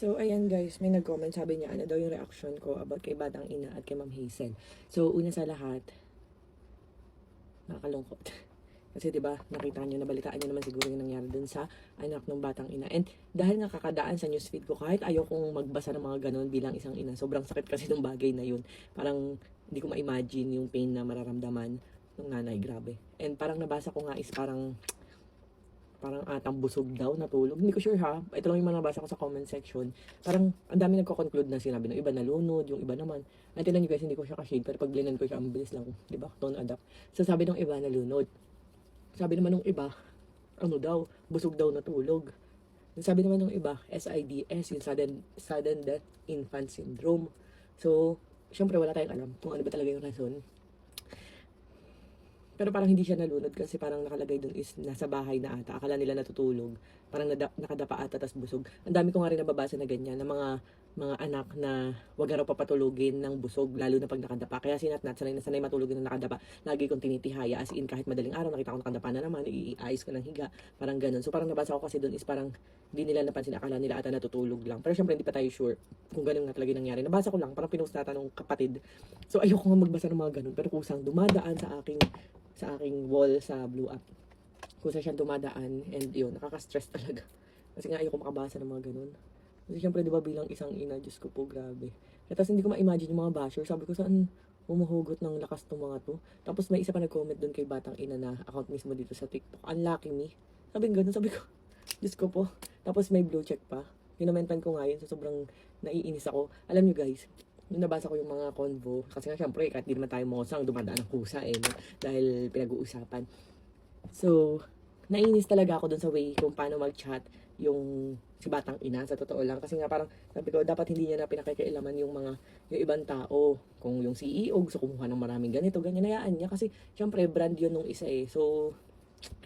So, ayan guys, may nag-comment, sabi niya, ano daw yung reaction ko about kay Batang Ina at kay Ma'am Hazel. So, una sa lahat, nakakalungkot. Kasi 'di ba, nakita niyo, nabalitaan niyo naman siguro yung nangyari dun sa anak ng Batang Ina. And dahil nga kakadaan sa newsfeed ko, kahit ayaw kong magbasa ng mga ganun bilang isang ina, sobrang sakit kasi ng bagay na yun. Parang hindi ko ma-imagine yung pain na mararamdaman ng nanay, grabe. And parang nabasa ko nga is parang atang busog daw, natulog. Hindi ko sure ha. Ito lang yung mga nabasa ko sa comment section. Parang ang dami nagko-conclude na sinabi ng iba nalunod, yung iba naman. At tinan nyo guys, hindi ko siya ka-shade, pero pag blinan ko siya, ang bilis lang. Di ba? Tone adapt. So sabi ng iba nalunod. Sabi naman ng iba, ano daw, busog daw natulog. Sabi naman ng iba, SIDS, yung sudden death infant syndrome. So, syempre wala tayong alam kung ano ba talaga yung rason. Pero parang hindi siya nalunod kasi parang nakalagay dun is nasa bahay na ata. Akala nila natutulog. Parang nakadapa ata tas busog. Ang dami ko nga rin nababasa na ganyan, na mga anak na wag raw papatulugin ng busog, lalo na pag nakadapa. Kaya sinatnat, sanay na sanay matulogin ng nakadapa. Lagi kong tinitihaya, as in kahit madaling araw, nakita ko nakadapa na naman, iayos ko ng higa. Parang ganun. So parang nabasa ko kasi dun is parang hindi nila napansin, akala nila ata natutulog lang. Pero syempre hindi pa tayo sure kung ganun nga talaga nangyari. Nabasa ko lang, parang pinost nata ng kapatid. So ayoko nga magbasa ng mga ganun, pero kusang dumadaan sa aking wall sa Blue App. Kung saan siya dumadaan, and yun, nakaka-stress talaga. Kasi nga ayoko makabasa ng mga ganun. Kasi syempre, di ba bilang isang ina, Diyos ko po, grabe. At tapos hindi ko ma-imagine yung mga basher. Sabi ko, saan humuhugot ng lakas tong mga to? Tapos may isa pa nag-comment dun kay Batang Ina na account mismo dito sa TikTok. Unlucky me. Sabi ko ganun, sabi ko, Diyos ko po. Tapos may blue check pa. Kinomentan ko nga yun, so sobrang naiinis ako. Alam nyo guys, nung nabasa ko yung mga convo, kasi nga syempre, kahit di naman tayo mosang, dumadaan ng kusa no? Dahil pinag-uusapan. So, nainis talaga ako dun sa way kung paano mag-chat yung si Batang Ina, sa totoo lang. Kasi nga parang, sabi ko, dapat hindi niya na pinakikailaman yung ibang tao. Kung yung CEO, gusto kumuha ng maraming ganito, ganyan, hayaan niya. Kasi, syempre, brand yun nung isa eh. So,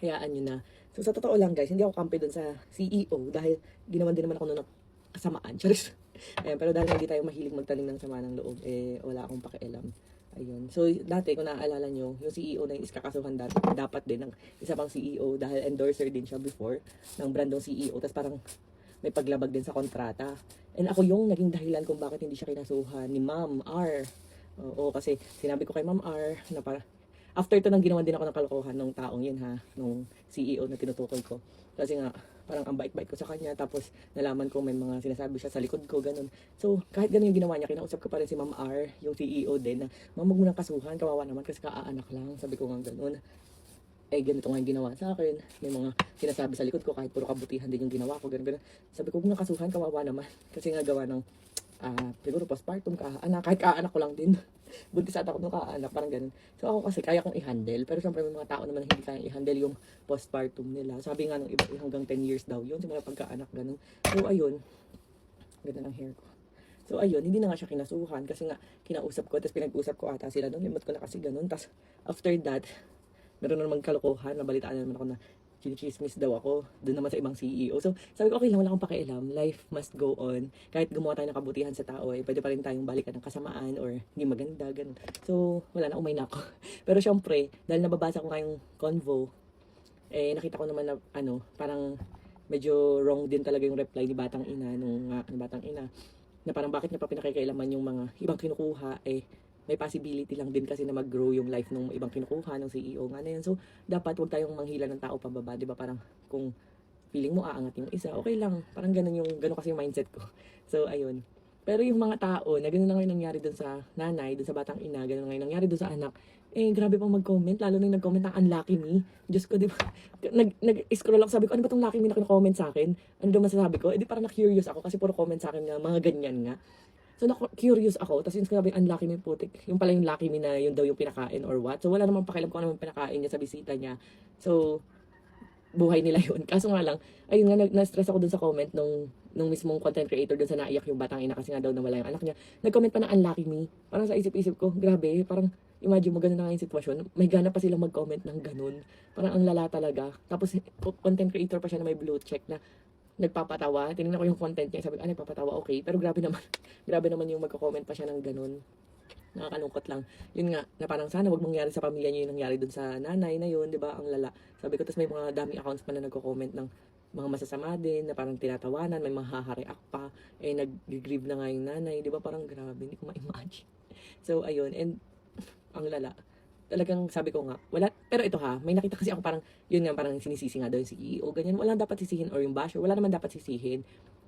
hayaan niyo na. So, sa totoo lang guys, hindi ako kampi dun sa CEO dahil ginawan din naman ako nung kasamaan. Charis. Ayan, pero dahil hindi tayo mahilig magtanim ng sama ng loob, eh, wala akong pakialam. Ayun. So, dati, kung naaalala nyo, yung CEO na yung iskakasuhan dapat din ng isa pang CEO dahil endorser din siya before ng brandong CEO. Tapos parang may paglabag din sa kontrata. And ako yung naging dahilan kung bakit hindi siya kinasuhan ni Ma'am R. Oo, kasi sinabi ko kay Ma'am R na after to nang ginawan din ako ng kalokohan ng taong yun ha, nung CEO na tinutukoy ko. Kasi nga, parang ang bait-bait ko sa kanya, tapos nalaman ko may mga sinasabi siya sa likod ko, ganun. So, kahit ganun yung ginawa niya, kinausap ko pa rin si Ma'am R, yung CEO din, na Ma'am, huwag mo nang kasuhan, kawawa naman kasi kaaanak lang. Sabi ko nga ganun. Eh, ganito nga yung ginawa sa akin. May mga sinasabi sa likod ko, kahit puro kabutihan din yung ginawa ko, ganun. Sabi ko, huwag mo nang kasuhan, kawawa naman. Kasi nga gawa ng, siguro postpartum, kaanak, kahit kaanak ko lang din. Buntis ata ako nung kaanak, parang ganun. So ako kasi kaya kong i-handle, pero syempre may mga tao naman na hindi kayang i-handle yung postpartum nila. Sabi nga nung iba, hanggang 10 years daw yun, simula pagkaanak, ganun. So ayun, ganda ng hair ko. So ayun, hindi na nga siya kinasuhan kasi nga kinausap ko, tapos pinag-usap ko ata sila doon, limot ko na kasi ganun. Tapos after that, meron na naman kalokohan, nabalitaan na naman ako na chinichismis daw ako doon naman sa ibang CEO. So, sabi ko, okay lang, wala akong pakialam. Life must go on. Kahit gumawa tayo ng kabutihan sa tao, eh, pwede pa rin tayong balikan ng kasamaan or hindi maganda, ganun. So, wala na, umay na ako. Pero syempre, dahil nababasa ko ngayong convo, eh, nakita ko naman na, parang medyo wrong din talaga yung reply ni Batang Ina, ni Batang Ina, na parang bakit niya pa pinakikailaman yung mga ibang kinukuha, eh, may possibility lang din kasi na mag-grow yung life ng ibang kinukuha ng CEO nga na yun. So, dapat huwag tayong manghila ng tao pababa, di ba? Parang kung feeling mo aangat yung isa, okay lang. Parang ganun kasi yung mindset ko. So, ayun. Pero yung mga tao, na ganun na ngayon nangyari dun sa nanay, dun sa Batang Ina, ganun na ngayon nangyari dun sa anak, eh, grabe pang mag-comment, lalo na yung nag-comment na unlucky me. Diyos ko, di ba? Nag-scroll ako, sabi ko, ano ba tong lucky me na kino-comment sa akin? Ano daw masasabi ko? Eh, di parang na-curious ako kasi puro comment sa akin nga, mga ganyan nga. So, curious ako. Tapos yung sinabi, unlucky me putik. Yung pala yung lucky me na yun daw yung pinakain or what. So, wala namang pakialam kung ano yung pinakain niya sa bisita niya. So, buhay nila yun. Kaso nga lang, ayun nga, na-stress ako dun sa comment nung mismong content creator dun sa naiyak yung Batang Ina kasi nga daw nawala yung anak niya. Nag-comment pa na unlucky me. Parang sa isip-isip ko, grabe, parang imagine mo ganun na nga yung sitwasyon. May gana pa silang mag-comment ng ganun. Parang ang lala talaga. Tapos, content creator pa siya na may blue check na nagpapatawa. Tinignan ko yung content niya. Sabi ko, nagpapatawa, okay. Pero grabe naman. Grabe naman yung magko-comment pa siya ng ganun. Nakakalungkot lang. Yun nga, na parang sana wag mangyari sa pamilya niyo yung nangyari dun sa nanay na yun, di ba? Ang lala. Sabi ko, tapos may mga daming accounts pa na nagko-comment ng mga masasama din, na parang tinatawanan, may mahahareak pa, eh nag-grieve na nga yung nanay, di ba parang grabe, hindi ko ma-imagine. So, ayun, and ang lala. Talagang sabi ko nga, wala, pero ito ha, may nakita kasi ako parang, yun nga, parang sinisisi nga daw yung CEO, ganyan, wala dapat sisihin, or yung basher, wala naman dapat sisihin.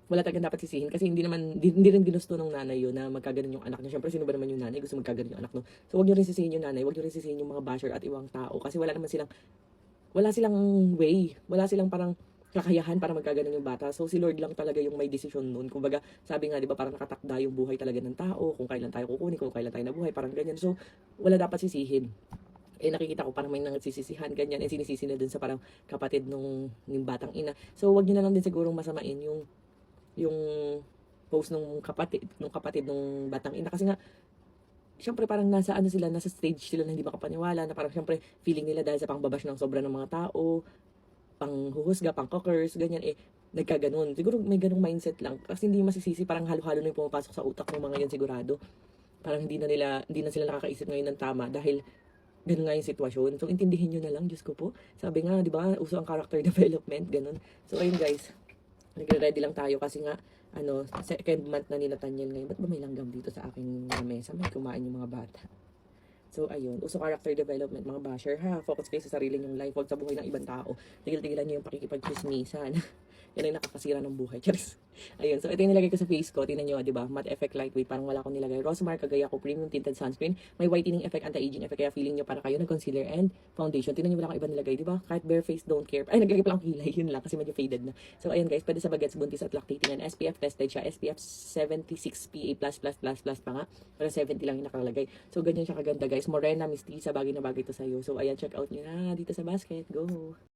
Wala talagang dapat sisihin kasi hindi rin ginusto ng nanay yun na magkaganon yung anak niya. Syempre, sino ba naman yung nanay gusto magkaganon yung anak no? So, wag niyo rin sisihin yung nanay, wag niyo rin sisihin yung mga basher at ibang tao kasi wala silang way, wala silang parang kakayahan para magkaganon yung bata. So, si Lord lang talaga yung may desisyon nun. Kumbaga, sabi nga, di ba, parang nakatakda yung buhay talaga ng tao, kung kailan tayo kukunin, kung kailan tayo nabuhay, parang ganyan. So, wala dapat sisihin. Eh, nakikita ko parang may nagsisisihan, ganyan, eh, sinisisi na dun sa parang kapatid ng batang ina. So, wag niyo na lang din sigurong masamain yung post nung kapatid nung batang ina kasi nga syempre parang nasa stage sila na hindi makapaniwala na parang syempre feeling nila dahil sa pangbabash ng sobra ng mga tao, panghuhusga, pangkokers, ganyan eh nagkaganon. Siguro may ganung mindset lang kasi hindi masisisi, parang halo-halo na yung pumapasok sa utak ng mga yan sigurado. Parang hindi na sila nakakaisip ngayon ng tama dahil ganun nga yung sitwasyon. So intindihin nyo na lang, Diyos ko po. Sabi nga, di ba, uso ang character development, ganun. So ayun guys, nagre-ready lang tayo kasi nga second month na ni Nathaniel ngayon. Ba't ba may langgam dito sa aking lamesa? May kumain yung mga bata. So, ayun. Uso character development, mga basher, ha? Focus kayo sa sarili nyong life, huwag sa buhay ng ibang tao. Tigil-tigilan nyo yung pakikipag-chismisan. Yan ay nakakasira ng buhay. Charis. Ayun. So, ito yung nilagay ko sa face ko. Tingnan nyo, di ba? Matte Effect Lightweight. Parang wala akong nilagay. Rosmar, kagaya ko, premium tinted sunscreen. May whitening effect, anti-aging effect. Kaya feeling nyo para kayo na concealer and foundation. Tingnan nyo, wala akong iba nilagay, di ba? Kahit bare face, don't care. Ay, naglagay pa lang kilay. Yun lang kasi medyo faded na. So, ayun guys. Pwede sa bagets, buntis at lactating. And SPF tested siya. SPF 76 PA++++ pa nga. Pero 70 lang yung nakalagay. So, ganyan siya kaganda guys. Morena, Misty, sa bagay na bagay to sa'yo. So, ayan, check out nyo na dito sa basket. Go!